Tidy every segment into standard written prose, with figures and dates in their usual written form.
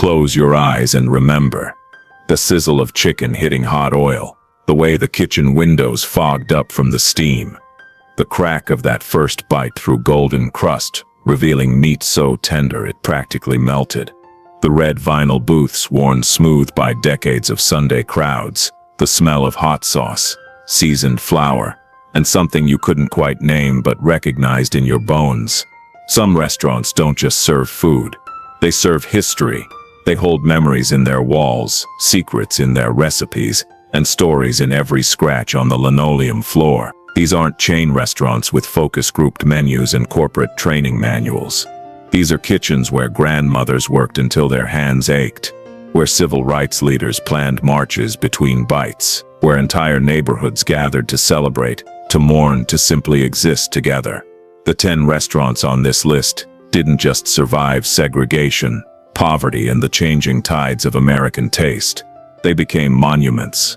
Close your eyes and remember. The sizzle of chicken hitting hot oil, the way the kitchen windows fogged up from the steam, the crack of that first bite through golden crust, revealing meat so tender it practically melted. The red vinyl booths worn smooth by decades of Sunday crowds, the smell of hot sauce, seasoned flour, and something you couldn't quite name but recognized in your bones. Some restaurants don't just serve food, they serve history. They hold memories in their walls, secrets in their recipes, and stories in every scratch on the linoleum floor. These aren't chain restaurants with focus-grouped menus and corporate training manuals. These are kitchens where grandmothers worked until their hands ached, where civil rights leaders planned marches between bites, where entire neighborhoods gathered to celebrate, to mourn, to simply exist together. The 10 restaurants on this list didn't just survive segregation, poverty, and the changing tides of American taste. They became monuments,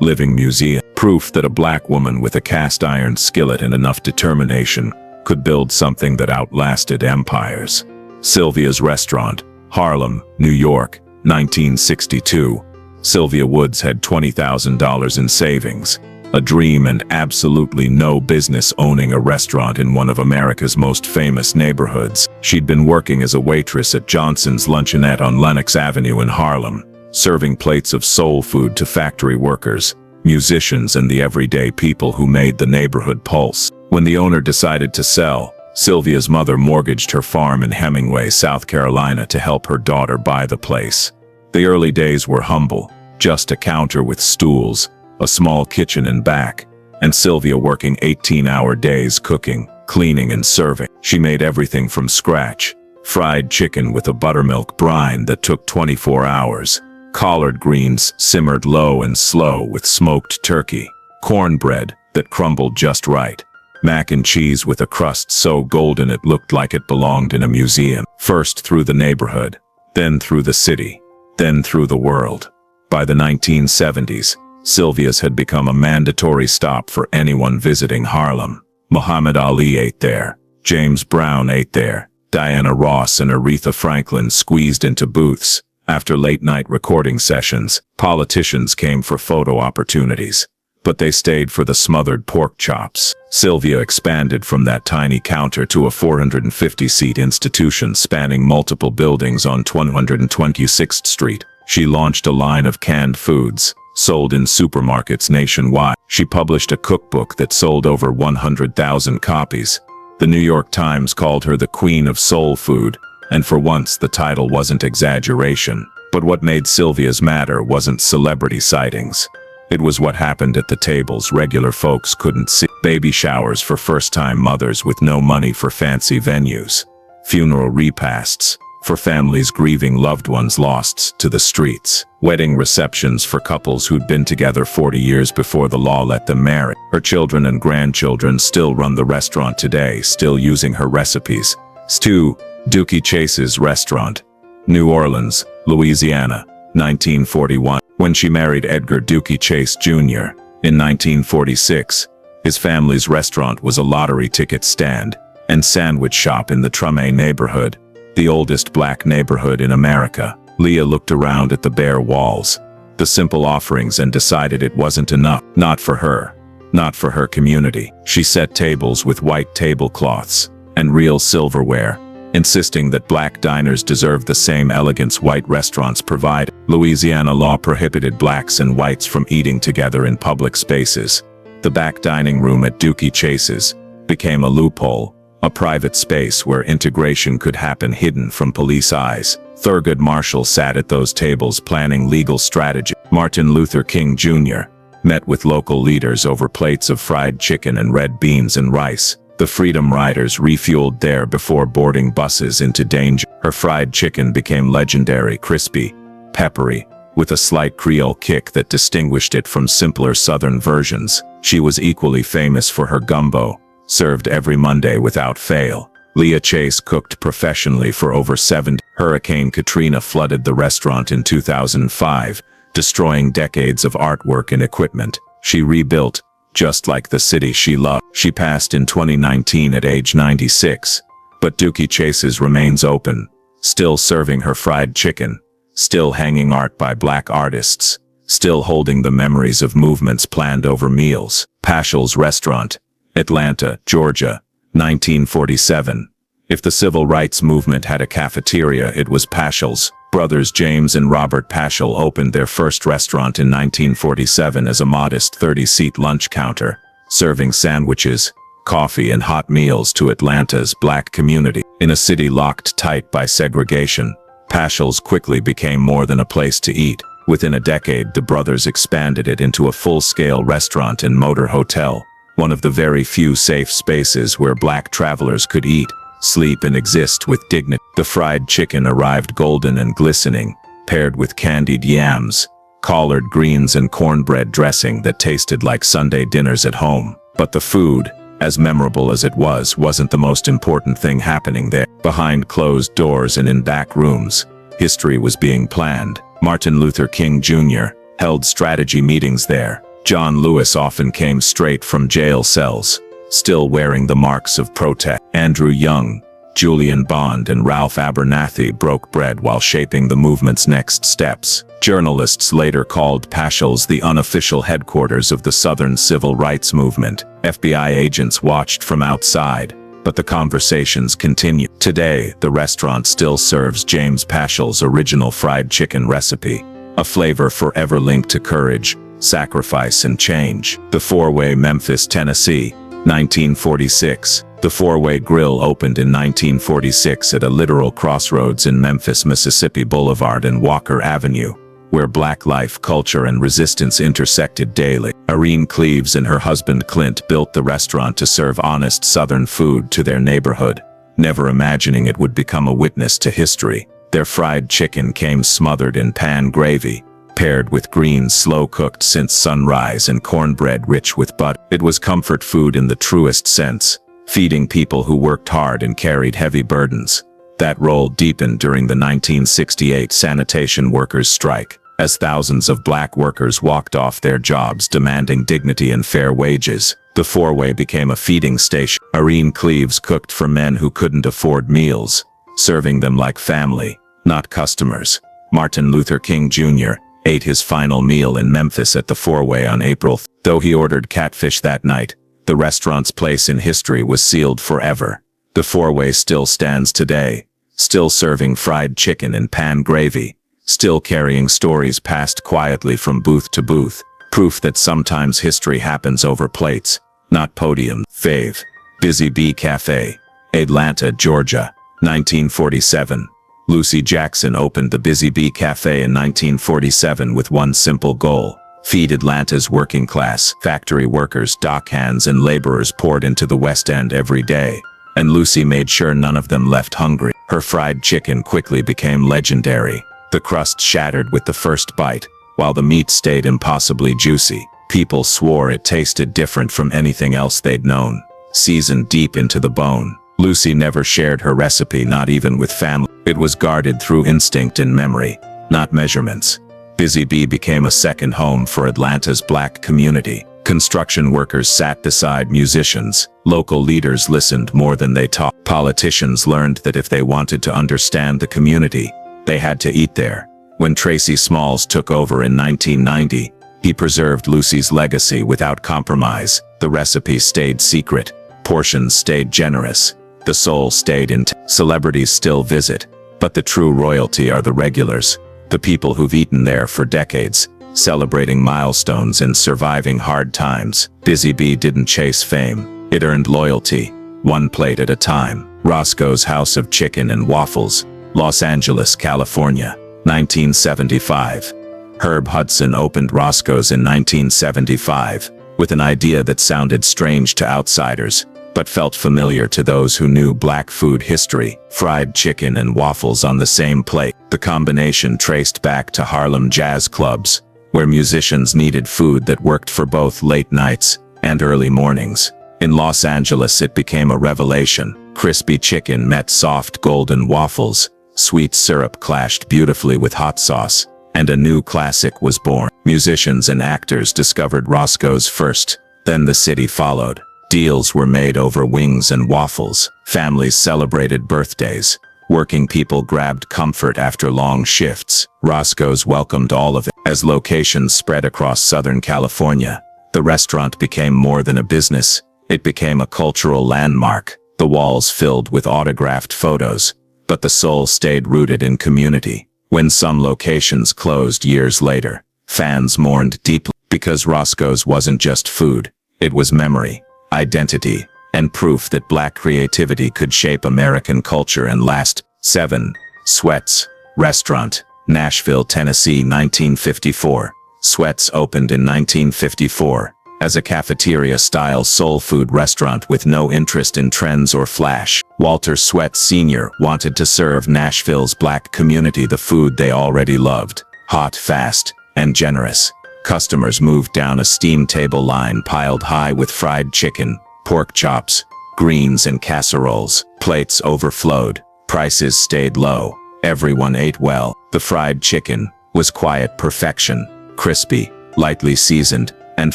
living museums, proof that a black woman with a cast-iron skillet and enough determination could build something that outlasted empires. Sylvia's Restaurant, Harlem, New York, 1962. Sylvia Woods had $20,000 in savings, a dream, and absolutely no business owning a restaurant in one of America's most famous neighborhoods. She'd been working as a waitress at Johnson's Luncheonette on Lenox Avenue in Harlem, serving plates of soul food to factory workers, musicians, and the everyday people who made the neighborhood pulse. When the owner decided to sell, Sylvia's mother mortgaged her farm in Hemingway, South Carolina to help her daughter buy the place. The early days were humble, just a counter with stools, a small kitchen and back, and Sylvia working 18-hour days cooking, cleaning, and serving. She made everything from scratch: fried chicken with a buttermilk brine that took 24 hours, collard greens simmered low and slow with smoked turkey, cornbread that crumbled just right, mac and cheese with a crust so golden it looked like it belonged in a museum. First through the neighborhood, then through the city, then through the world. By the 1970s, Sylvia's had become a mandatory stop for anyone visiting Harlem. Muhammad Ali ate there, James Brown ate there, Diana Ross and Aretha Franklin squeezed into booths. After late-night recording sessions, politicians came for photo opportunities, but they stayed for the smothered pork chops. Sylvia expanded from that tiny counter to a 450-seat institution spanning multiple buildings on 126th Street. She launched a line of canned foods, sold in supermarkets nationwide. She published a cookbook that sold over 100,000 copies. The New York Times called her the Queen of Soul Food, and for once the title wasn't exaggeration. But what made Sylvia's matter wasn't celebrity sightings. It was what happened at the tables regular folks couldn't see. Baby showers for first-time mothers with no money for fancy venues. Funeral repasts for families grieving loved ones lost to the streets. Wedding receptions for couples who'd been together 40 years before the law let them marry. Her children and grandchildren still run the restaurant today, still using her recipes. Stu Dookie Chase's Restaurant, New Orleans, Louisiana, 1941. When she married Edgar Dookie Chase Jr. in 1946, his family's restaurant was a lottery ticket stand and sandwich shop in the Treme neighborhood, the oldest black neighborhood in America. Leah looked around at the bare walls, the simple offerings, and decided it wasn't enough. Not for her. Not for her community. She set tables with white tablecloths and real silverware, insisting that black diners deserved the same elegance white restaurants provide. Louisiana law prohibited blacks and whites from eating together in public spaces. The back dining room at Dookie Chase's became a loophole, a private space where integration could happen hidden from police eyes. Thurgood Marshall sat at those tables planning legal strategy. Martin Luther King Jr. met with local leaders over plates of fried chicken and red beans and rice. The Freedom Riders refueled there before boarding buses into danger. Her fried chicken became legendary, crispy, peppery, with a slight Creole kick that distinguished it from simpler Southern versions. She was equally famous for her gumbo, served every Monday without fail. Leah Chase cooked professionally for over 70. Hurricane Katrina flooded the restaurant in 2005, destroying decades of artwork and equipment. She rebuilt, just like the city she loved. She passed in 2019 at age 96, but Dookie Chase's remains open, still serving her fried chicken, still hanging art by black artists, still holding the memories of movements planned over meals. Paschal's Restaurant, Atlanta, Georgia, 1947. If the civil rights movement had a cafeteria, it was Paschal's. Brothers James and Robert Paschal opened their first restaurant in 1947 as a modest 30-seat lunch counter, serving sandwiches, coffee and hot meals to Atlanta's black community. In a city locked tight by segregation, Paschal's quickly became more than a place to eat. Within a decade, the brothers expanded it into a full-scale restaurant and motor hotel, one of the very few safe spaces where black travelers could eat, sleep and exist with dignity. The fried chicken arrived golden and glistening, paired with candied yams, collard greens and cornbread dressing that tasted like Sunday dinners at home. But the food, as memorable as it wasn't the most important thing happening there. Behind closed doors and in back rooms, history was being planned. Martin Luther King Jr. held strategy meetings there. John Lewis often came straight from jail cells, still wearing the marks of protest. Andrew Young, Julian Bond and Ralph Abernathy broke bread while shaping the movement's next steps. Journalists later called Paschal's the unofficial headquarters of the Southern Civil Rights Movement. FBI agents watched from outside, but the conversations continued. Today, the restaurant still serves James Paschal's original fried chicken recipe, a flavor forever linked to courage, sacrifice and change. The Four-Way, Memphis, Tennessee, 1946. The Four-Way Grill opened in 1946 at a literal crossroads in Memphis, Mississippi Boulevard and Walker Avenue, where black life, culture, and resistance intersected daily. Irene Cleaves and her husband Clint built the restaurant to serve honest Southern food to their neighborhood, never imagining it would become a witness to history. Their fried chicken came smothered in pan gravy, paired with greens slow-cooked since sunrise and cornbread rich with butter. It was comfort food in the truest sense, feeding people who worked hard and carried heavy burdens. That role deepened during the 1968 sanitation workers' strike, as thousands of black workers walked off their jobs demanding dignity and fair wages. The Four-Way became a feeding station. Irene Cleaves cooked for men who couldn't afford meals, serving them like family, not customers. Martin Luther King Jr. ate his final meal in Memphis at the Four-Way on April 3rd. Though he ordered catfish that night, the restaurant's place in history was sealed forever. The Four-Way still stands today, still serving fried chicken and pan gravy, still carrying stories passed quietly from booth to booth, proof that sometimes history happens over plates, not podiums. Fave. Busy Bee Cafe, Atlanta, Georgia, 1947. Lucy Jackson opened the Busy Bee Cafe in 1947 with one simple goal: feed Atlanta's working class. Factory workers, dockhands, and laborers poured into the West End every day, and Lucy made sure none of them left hungry. Her fried chicken quickly became legendary. The crust shattered with the first bite, while the meat stayed impossibly juicy. People swore it tasted different from anything else they'd known, seasoned deep into the bone. Lucy never shared her recipe, not even with family. It was guarded through instinct and memory, not measurements. Busy Bee became a second home for Atlanta's black community. Construction workers sat beside musicians. Local leaders listened more than they talked. Politicians learned that if they wanted to understand the community, they had to eat there. When Tracy Smalls took over in 1990, he preserved Lucy's legacy without compromise. The recipe stayed secret, portions stayed generous, the soul stayed intact. Celebrities still visit, but the true royalty are the regulars, the people who've eaten there for decades, celebrating milestones and surviving hard times. Busy Bee didn't chase fame, it earned loyalty, one plate at a time. Roscoe's House of Chicken and Waffles, Los Angeles, California, 1975. Herb Hudson opened Roscoe's in 1975, with an idea that sounded strange to outsiders, but felt familiar to those who knew black food history. Fried chicken and waffles on the same plate. The combination traced back to Harlem jazz clubs, where musicians needed food that worked for both late nights and early mornings. In Los Angeles, it became a revelation. Crispy chicken met soft golden waffles, sweet syrup clashed beautifully with hot sauce, and a new classic was born. Musicians and actors discovered Roscoe's first, then the city followed. Deals were made over wings and waffles. Families celebrated birthdays, Working people grabbed comfort after long shifts. Roscoe's welcomed all of it. As locations spread across Southern California, the restaurant became more than a business. It became a cultural landmark, the walls filled with autographed photos, but the soul stayed rooted in community. When some locations closed years later, fans mourned deeply because Roscoe's wasn't just food, it was memory, identity, and proof that Black creativity could shape American culture and last. 7. Sweats Restaurant, Nashville, Tennessee, 1954. Sweats opened in 1954 as a cafeteria-style soul food restaurant with no interest in trends or flash. Walter Sweats Sr. wanted to serve Nashville's Black community the food they already loved: hot, fast, and generous. Customers moved down a steam table line piled high with fried chicken, pork chops, greens, and casseroles. Plates overflowed. Prices stayed low. Everyone ate well. The fried chicken was quiet perfection, crispy, lightly seasoned, and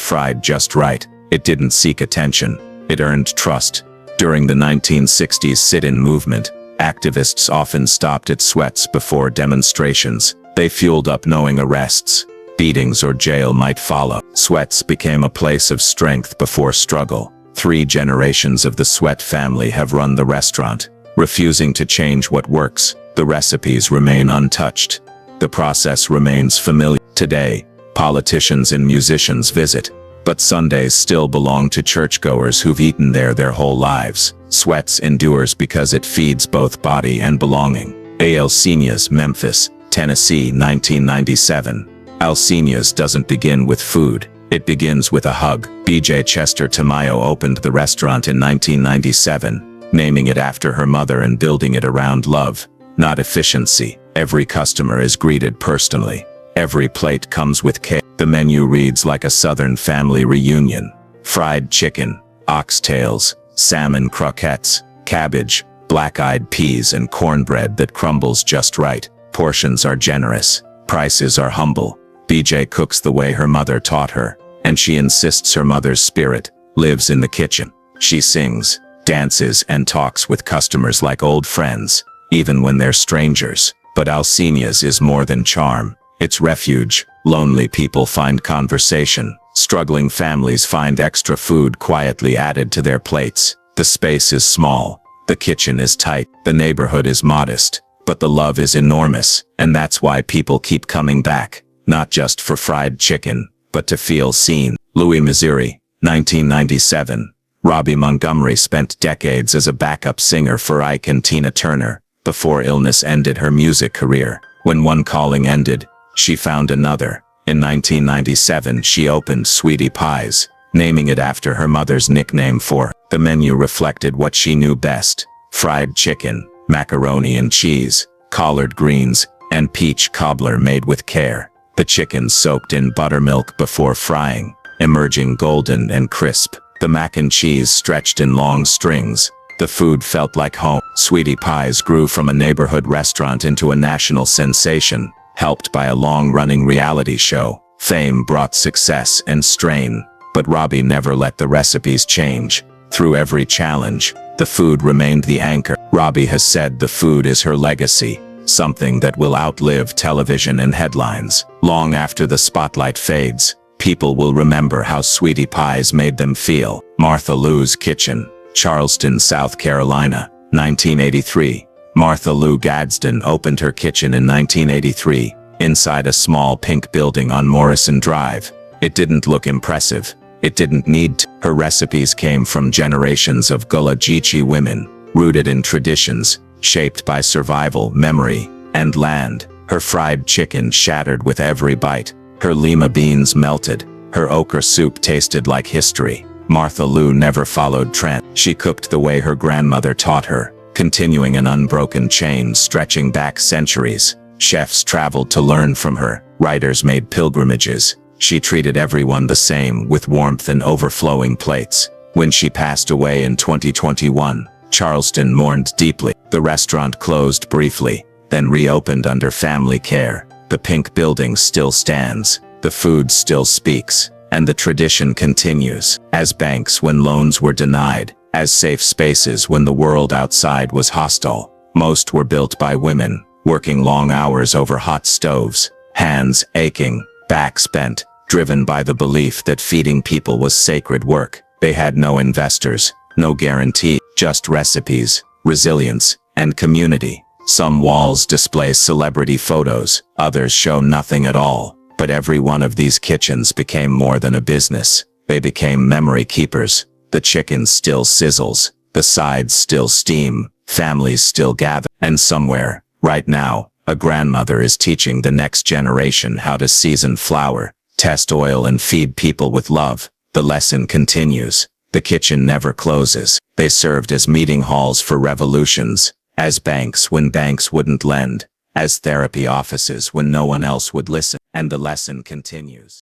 fried just right. It didn't seek attention. It earned trust. During the 1960s sit-in movement, activists often stopped at Sweats before demonstrations. They fueled up knowing arrests, beatings, or jail might follow. Sweats became a place of strength before struggle. 3 generations of the Sweat family have run the restaurant, refusing to change what works. The recipes remain untouched. The process remains familiar. Today, politicians and musicians visit, but Sundays still belong to churchgoers who've eaten there their whole lives. Sweats endures because it feeds both body and belonging. Alcenia's, Memphis, Tennessee, 1997. Alcenia's doesn't begin with food. It begins with a hug. B.J. Chester Tamayo opened the restaurant in 1997, naming it after her mother and building it around love, not efficiency. Every customer is greeted personally. Every plate comes with cake. The menu reads like a Southern family reunion: fried chicken, oxtails, salmon croquettes, cabbage, black-eyed peas, and cornbread that crumbles just right. Portions are generous. Prices are humble. BJ cooks the way her mother taught her, and she insists her mother's spirit lives in the kitchen. She sings, dances, and talks with customers like old friends, even when they're strangers. But Alcenia's is more than charm. It's refuge. Lonely people find conversation. Struggling families find extra food quietly added to their plates. The space is small. The kitchen is tight. The neighborhood is modest. But the love is enormous, and that's why people keep coming back. Not just for fried chicken, but to feel seen. Louis, Missouri, 1997. Robbie Montgomery spent decades as a backup singer for Ike and Tina Turner, before illness ended her music career. When one calling ended, she found another. In 1997, she opened Sweetie Pies, naming it after her mother's nickname for her. The menu reflected what she knew best: fried chicken, macaroni and cheese, collard greens, and peach cobbler made with care. The chicken soaked in buttermilk before frying, emerging golden and crisp. The mac and cheese stretched in long strings. The food felt like home. Sweetie Pies grew from a neighborhood restaurant into a national sensation, helped by a long-running reality show. Fame brought success and strain, but Robbie never let the recipes change. Through every challenge, the food remained the anchor. Robbie has said the food is her legacy, something that will outlive television and headlines. Long after the spotlight fades, people will remember how Sweetie Pies made them feel. Martha Lou's Kitchen, Charleston, South Carolina, 1983. Martha Lou Gadsden opened her kitchen in 1983, inside a small pink building on Morrison Drive. It didn't look impressive. It didn't need to. Her recipes came from generations of Gullah Geechee women, rooted in traditions, shaped by survival, memory, and land. Her fried chicken shattered with every bite. Her lima beans melted. Her okra soup tasted like history. Martha Lou never followed trend. She cooked the way her grandmother taught her, continuing an unbroken chain stretching back centuries. Chefs traveled to learn from her. Writers made pilgrimages. She treated everyone the same, with warmth and overflowing plates. When she passed away in 2021, Charleston mourned deeply. The restaurant closed briefly, then reopened under family care. The pink building still stands. The food still speaks. And the tradition continues. As banks when loans were denied, as safe spaces when the world outside was hostile, Most were built by women, working long hours over hot stoves, hands aching, backs bent, driven by the belief that feeding people was sacred work. They had no investors, no guarantee, just recipes, resilience, and community. Some walls display celebrity photos, others show nothing at all. But every one of these kitchens became more than a business. They became memory keepers. The chicken still sizzles, the sides still steam, families still gather, and somewhere, right now, a grandmother is teaching the next generation how to season flour, test oil, and feed people with love. The lesson continues. The kitchen never closes. They served as meeting halls for revolutions, as banks when banks wouldn't lend, as therapy offices when no one else would listen, and the lesson continues.